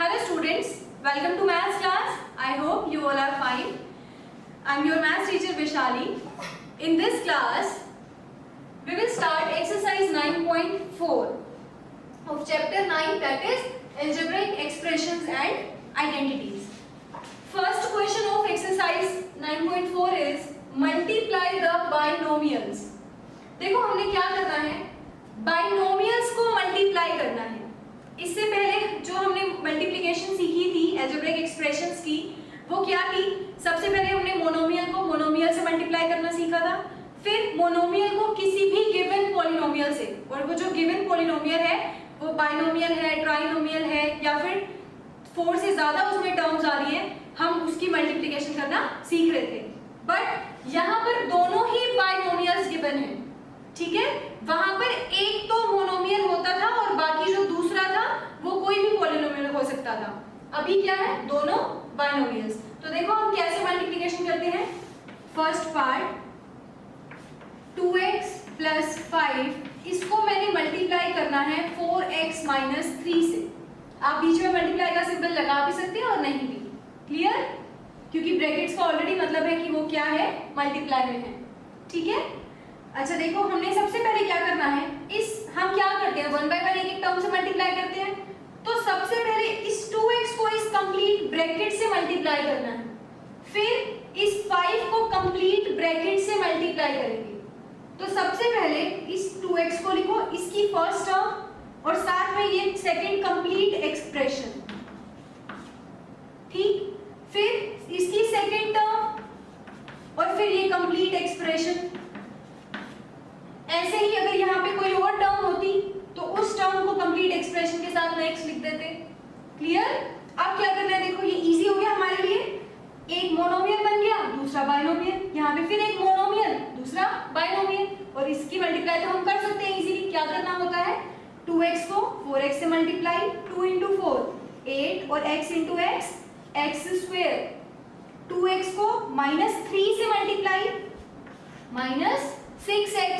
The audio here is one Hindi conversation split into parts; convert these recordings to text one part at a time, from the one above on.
Hello students, welcome to maths class. I hope you all are fine. I am your maths teacher Vishali. In this class, we will start exercise 9.4 of chapter 9, that is algebraic expressions and identities. First question of exercise 9.4 is multiply the binomials. देखो हमने क्या करना है, बाइनोमियल्स को मल्टीप्लाई करना है. इससे पहले जो हमने मल्टीप्लिकेशन सीखी थी अलजेब्रिक एक्सप्रेशंस की, वो क्या थी? सबसे पहले हमने मोनोमियल को मोनोमियल से मल्टीप्लाई करना सीखा था. फिर मोनोमियल को किसी भी गिवन पॉलिनोमियल से, और वो जो गिवन पॉलिनोमियल है वो बाइनोमियल है, ट्राइनोमियल है, या फिर 4 से ज्यादा उसमें टर्म्स आ रही है, हम उसकी मल्टीप्लिकेशन करना सीख रहे थे. बट यहाँ पर दोनों ही बाइनोमियल्स गिवन है, ठीक है. वहां पर एक तो मोनोमियल होता था और बाकी जो दूसरा था वो कोई भी पॉलिनोमियल हो सकता था. अभी क्या है, दोनों बाइनोमियल्स. तो देखो हम कैसे मल्टीप्लिकेशन करते हैं. फर्स्ट पार्ट 2x + 5, इसको मैंने मल्टीप्लाई करना है 4x - 3 से. आप बीच में मल्टीप्लाई का सिंबल लगा भी सकते हैं और नहीं भी. क्लियर? क्योंकि ब्रैकेट्स का ऑलरेडी मतलब है कि वो क्या है, मल्टीप्लाई में है. ठीक है. अच्छा देखो, हमने सबसे पहले क्या करना है, हम क्या करते हैं, 1 बाय 1 एक टर्म से मल्टीप्लाई करते हैं. तो सबसे पहले इस 2x को इस कंप्लीट ब्रैकेट से मल्टीप्लाई करना है, फिर इस 5 को कंप्लीट ब्रैकेट से मल्टीप्लाई करेंगे. तो सबसे पहले इस 2x को लिखो, इसकी फर्स्ट टर्म और साथ में ये सेकंड कंप्लीट एक्सप्रेशन. ठीक. फिर इसकी सेकंड टर्म और फिर ये कंप्लीट एक्सप्रेशन. ऐसे ही अगर यहाँ पे कोई और टर्म होती तो उस टर्म को कंप्लीट एक्सप्रेशन के साथ नेक्स्ट लिख देते. क्लियर? अब क्या करना है, देखो ये इजी हो गया हमारे लिए. एक मोनोमियल बन गया, दूसरा बाइनोमियल. यहाँ पे फिर एक मोनोमियल, दूसरा बाइनोमियल, और इसकी मल्टीप्लाई तो हम कर सकते हैं इजीली. क्या करना होता है, 2x को 4x से मल्टीप्लाई, 2 × 4 8 और x × x x². 2x को -3 से मल्टीप्लाई, -6x.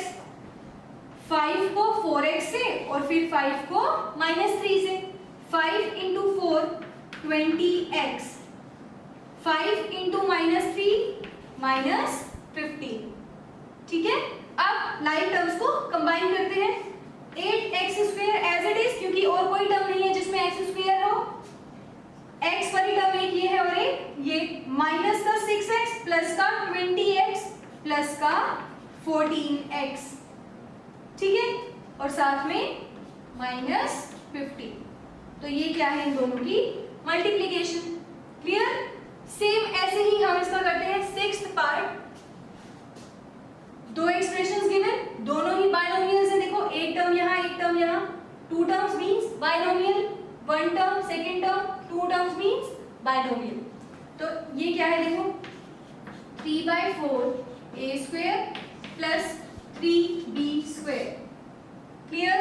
5 को 4x से और फिर 5 को -3 से. 5 × 4 20x. 5 × -3 -15. ठीक है. अब लाइक टर्म्स को कंबाइन करते हैं. 8x² एज इट इज, क्योंकि और कोई टर्म नहीं है जिसमें x² हो. x वाली टर्म एक ये है और एक ये, माइनस का 6x प्लस का 20x प्लस का 14x. ठीक है. और साथ में -15. तो ये क्या है, इन दोनों की मल्टीप्लिकेशन. क्लियर? सेम ऐसे ही हम इसका करते हैं 6th पार्ट. 2 एक्सप्रेशंस गिवन, दोनों ही बाइनोमियल्स हैं. देखो एक टर्म यहाँ, एक टर्म यहाँ. 2 terms means binomial, 1 term, second term, 2 terms means binomial. तो ये क्या है, देखो 3/4 a² + 3b². क्लियर?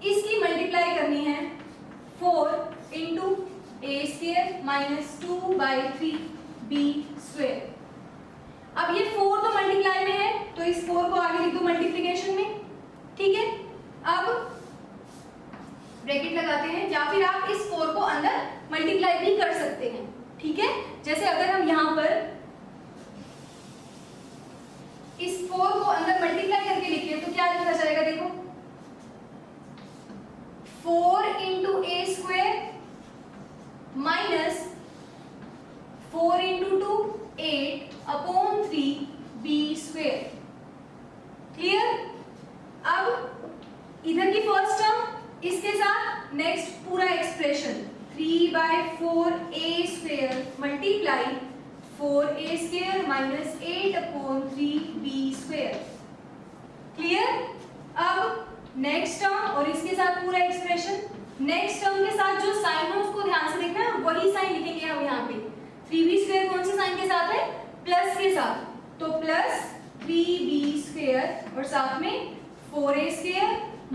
इसकी मल्टीप्लाई करनी है 4 × a² - 2/3b². अब ये 4 तो मल्टीप्लाई में है, तो इस 4 को आगे लिख दो मल्टीप्लिकेशन में. ठीक है. अब ब्रैकेट लगाते हैं, या फिर आप इस 4 को अंदर मल्टीप्लाई भी कर सकते हैं. ठीक है. जैसे अगर हम यहाँ पर इस 4 को अंदर मल्टीप्लाई करके लिखें तो क्या लिखा जाएगा, देखो 4 × a² - 4 × 2 8/3b². क्लियर? अब इधर की फर्स्ट टर्म, इसके साथ नेक्स्ट पूरा expression 3/4 a² multiply 4a² - 8/3b². Clear? अब नेक्स्ट टर्म और इसके साथ पूरा एक्सप्रेशन. नेक्स्ट टर्म के साथ जो साइन है उसको ध्यान से देखना है, वही साइन लिखेंगे हम यहाँ पे. 3b² कौन से साइन के साथ है, प्लस के साथ. तो प्लस 3b² और साथ में 4a² -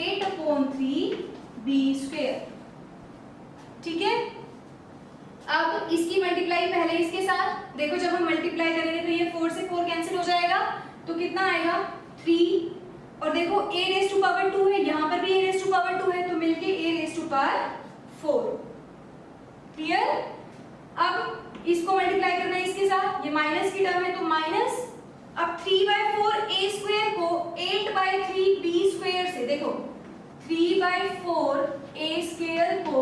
8/3b². ठीक है. अब इसकी मल्टीप्लाई पहले इसके साथ. देखो जब हम मल्टीप्लाई करेंगे तो ये 4 से 4 कैंसिल हो जाएगा, तो कितना आएगा 3. और देखो a⁻² है, यहाँ पर भी a⁻² है, तो मिलके a⁻4. क्लियर? अब इसको मल्टीप्लाई करना है इसके साथ, ये माइनस की टर्म है तो माइनस, अब 3/4 a स्क्वायर को 8/3 b स्क्वायर से, देखो 3/4 a स्क्वायर को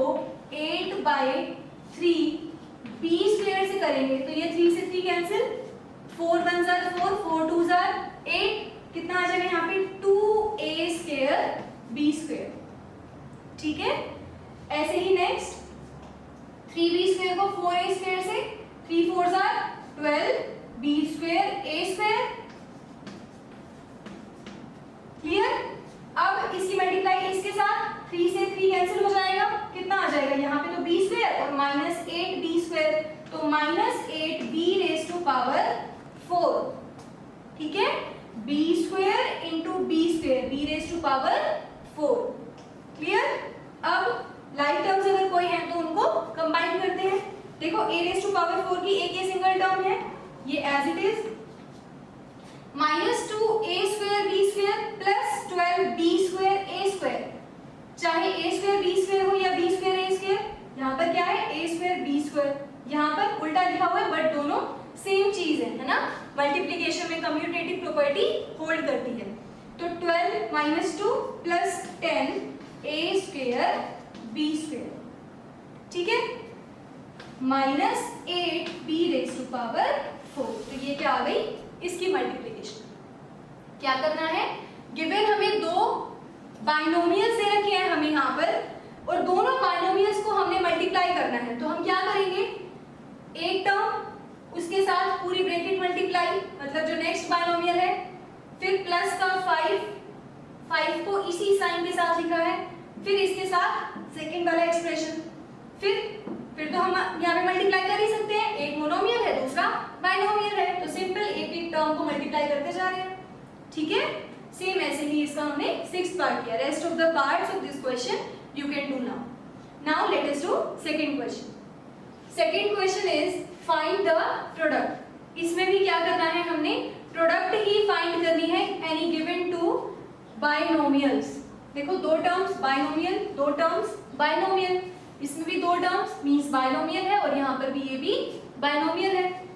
8/3 b स्क्वायर से करेंगे तो ये 3 से 3 कैंसिल, 4 1 जार 4, 4 2 जार 8, कितना आ जाएगा यहाँ पे 2a स्क्वायर b स्क्वायर। ठीक है, ऐसे ही नेक्स्ट 3b स्क्वायर को 4a स्क्वायर से, 3 4 jar 12 b square a square. Clear? अब इसकी मल्टीप्लाई इसके साथ, 3 से 3 कैंसिल हो जाएगा, कितना आ जाएगा यहाँ पे तो b स्क्वायर और माइनस 8b स्क्वायर, तो minus 8b raise to power 4। ठीक है, b square into b square, b raise to power 4। Clear? अब लाइक टर्म्स अगर कोई है तो उनको कंबाइन करते हैं। देखो a रेज टू पावर 4 की एक ये सिंगल टर्म है, ये as it is -2a square b square plus 12b square a square, चाहे a स्क्वायर b स्क्वायर हो या b स्क्वायर a स्क्वायर, यहाँ पर क्या है a स्क्वायर b स्क्वायर, यहाँ पर उल्टा लिखा हुआ है बट दोनों सेम चीज है ना, मल्टीप्लिकेशन में कम्यूटेटिव प्रॉपर्टी होल्ड करती है। तो 12 -2 plus 10 a square b square. ठीक है, -8b रेज टू पावर 4, तो ये क्या आ गई इसकी मल्टीप्लिकेशन। क्या करना है, गिवन हमें दो बाइनोमियल्स दे रखे हैं हमें यहाँ पर और दोनों बाइनोमियल्स को हमने मल्टीप्लाई करना है, तो हम क्या करेंगे, एक टर्म उसके साथ पूरी ब्रैकेट मल्टीप्लाई, मतलब जो नेक्स्ट बाइनोमियल है, फिर प्लस का 5 को इसी साइन के साथ लिखा है, फिर इसके साथ सेकंड वाला एक्सप्रेशन, फिर तो हम यहाँ पे मल्टीप्लाई कर ही सकते हैं, एक मोनोमियल है दूसरा बाइनोमियल है, तो सिंपल एक एक टर्म को मल्टीप्लाई करते जा रहे हैं। ठीक है, सेम ऐसे ही इसका हमने 6th पार्ट किया। Rest of the parts of this question you can do now let us do second question. Second question is find the product. इसमें भी क्या करना है, हमने प्रोडक्ट ही फाइंड करनी है एनी गिवन टू बाइनोमियल्स। देखो दो टर्म्स बाइनोमियल, दो टर्म्स बाइनोमियल, इसमें भी दो टर्म्स मींस बाइनोमियल है और यहाँ पर भी ये भी बाइनोमियल है।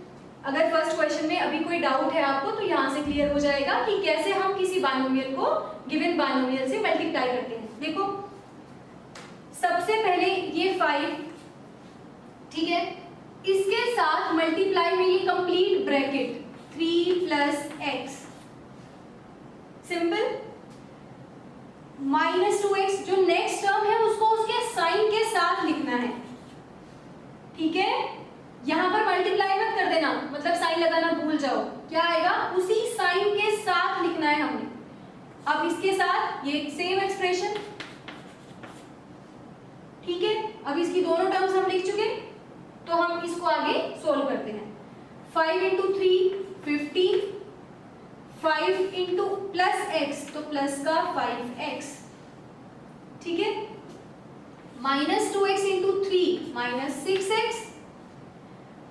अगर फर्स्ट क्वेश्चन में अभी कोई डाउट है आपको तो यहाँ से क्लियर हो जाएगा कि कैसे हम किसी बाइनोमियल को गिवन बाइनोमियल से मल्टीप्लाई करते हैं। देखो सबसे पहले ये 5, ठीक है, इसके साथ मल्टीप्लाई में ये complete bracket 3 plus x, simple, -2x जो नेक्स्ट टर्म है उसको उसके साइन के साथ लिखना है। ठीक है, यहां पर मल्टीप्लाई मत कर देना, मतलब साइन लगाना भूल जाओ, क्या आएगा उसी साइन के साथ लिखना है हमने। अब इसके साथ ये सेम एक्सप्रेशन, ठीक है, अब इसकी दोनों टर्म्स हम लिख चुके, तो हम इसको आगे सोल्व करते हैं। 5 × 3 50, 5 इंटू प्लस x तो प्लस का 5x, ठीक है, -2x into 3 -6x,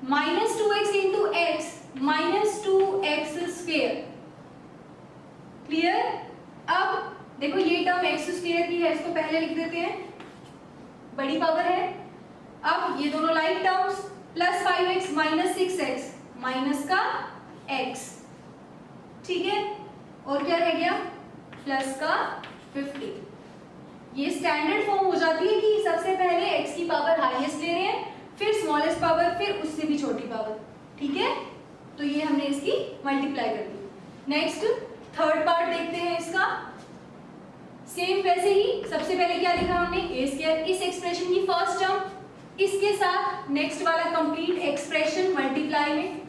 -2x into x -2x square. Clear? अब देखो ये टर्म x स्क्वायर की है, इसको पहले लिख देते हैं, बड़ी पावर है। अब ये दोनों like terms, plus 5x -6x minus का x, ठीक है, और क्या रह गया प्लस का 50। ये स्टैंडर्ड फॉर्म हो जाती है कि सबसे पहले x की पावर हाईएस्ट ले रहे हैं, फिर स्मॉलेस्ट पावर, फिर उससे भी छोटी पावर। ठीक है, तो ये हमने इसकी मल्टीप्लाई कर दी। नेक्स्ट थर्ड पार्ट देखते हैं इसका। सेम वैसे ही सबसे पहले क्या लिखा हमने, a स्क्वायर, इस एक्सप्रेशन की फर्स्ट टर्म, इसके साथ नेक्स्ट वाला कंप्लीट एक्सप्रेशन मल्टीप्लाई में,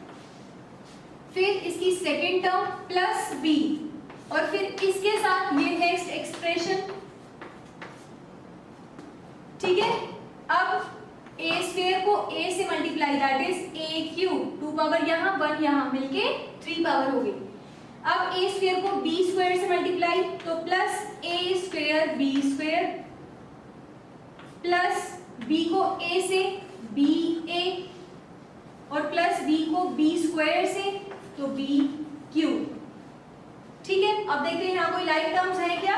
फिर इसकी सेकेंड टर्म प्लस b, और फिर इसके साथ ये नेक्स्ट एक्सप्रेशन। ठीक है, अब a स्क्वायर को a से multiply, that is a³ 2 power यहाँ 1 यहाँ मिलके 3 पावर हो गई। अब a स्क्वायर को b स्क्वायर से मल्टीप्लाई, तो plus a square b square, plus b को a से ba, और प्लस b को b स्क्वायर से तो b³। ठीक है, अब देखते हैं यहाँ कोई लाइक टर्म्स है क्या।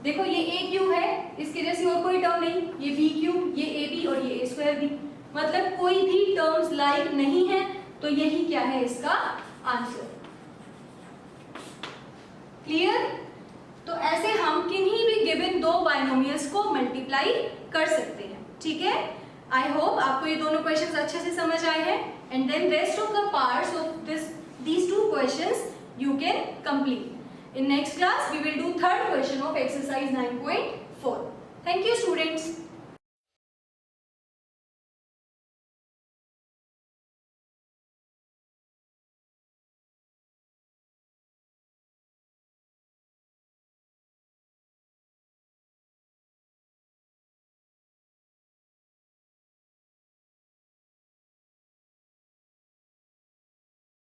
देखो ये a³ है, इसके जैसी और कोई टर्म नहीं, ये b³, ये ab और ये a स्क्वायर भी, मतलब कोई भी टर्म्स लाइक नहीं है, तो यही क्या है इसका आंसर। क्लियर? तो ऐसे हम किन्हीं भी गिवन दो बाइनोमियल्स को मल्टीप्लाई कर सकते हैं। ठीक है, आई होप आपको ये दोनों क्वेश्चंस अच्छे से समझ आए हैं, and then rest of the parts of these two questions you can complete. In next class we will do third question of exercise 9.4. Thank you students.